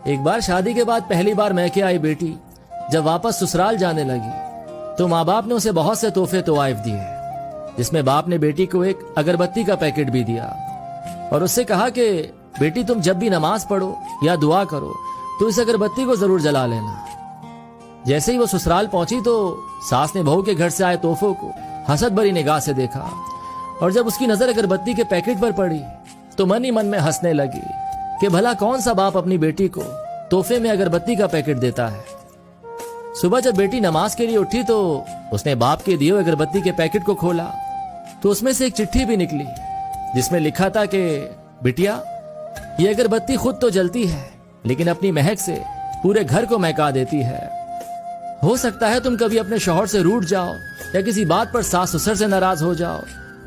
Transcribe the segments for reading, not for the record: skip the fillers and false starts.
एक बार शादी के बाद पहली बार मैके आई बेटी जब वापस ससुराल जाने लगी तो माँ बाप ने उसे बहुत से तोहफे तोवाइफ दिए, जिसमें बाप ने बेटी को एक अगरबत्ती का पैकेट भी दिया और उससे कहा कि बेटी तुम जब भी नमाज पढ़ो या दुआ करो तो इस अगरबत्ती को जरूर जला लेना। जैसे ही वो ससुराल पहुंची तो सास ने बहू के घर से आए तोहफों को हसद भरी निगाह से देखा और जब उसकी नजर अगरबत्ती के पैकेट पर पड़ी तो मन ही मन में हंसने लगी कि भला कौन सा बाप अपनी बेटी को तोहफे में अगरबत्ती का पैकेट देता है। सुबह जब बेटी नमाज के लिए उठी तो उसने बाप के दिए अगरबत्ती के पैकेट को खोला तो उसमें से एक चिट्ठी भी निकली जिसमें लिखा था कि बिटिया, ये अगरबत्ती खुद तो जलती है लेकिन अपनी महक से पूरे घर को महका देती है। हो सकता है तुम कभी अपने शौहर से रूठ जाओ या किसी बात पर सास ससुर से नाराज हो जाओ,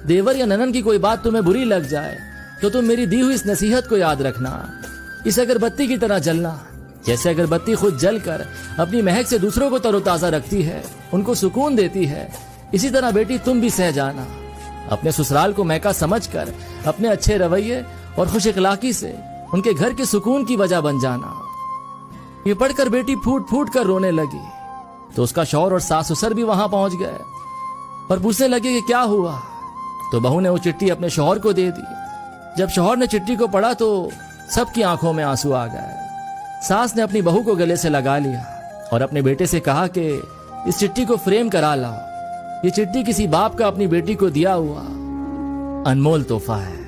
देवर या ननन की कोई बात तुम्हें बुरी लग जाए तो तुम मेरी दी हुई इस नसीहत को याद रखना, इस अगरबत्ती की तरह जलना। जैसे अगरबत्ती खुद जलकर अपनी महक से दूसरों को तरोताजा रखती है, उनको सुकून देती है, इसी तरह बेटी तुम भी सह जाना। अपने ससुराल को महका समझकर अपने अच्छे रवैये और खुश इखलाकी से उनके घर के सुकून की वजह बन जाना। ये पढ़कर बेटी फूट फूट कर रोने लगी तो उसका शौहर और सास ससुर भी वहां पहुंच गए और पूछने लगे कि क्या हुआ। तो बहू ने वो चिट्ठी अपने शौहर को दे दी। जब शौहर ने चिट्ठी को पढ़ा तो सबकी आंखों में आंसू आ गए। सास ने अपनी बहू को गले से लगा लिया और अपने बेटे से कहा कि इस चिट्ठी को फ्रेम करा लाओ, ये चिट्ठी किसी बाप का अपनी बेटी को दिया हुआ अनमोल तोहफा है।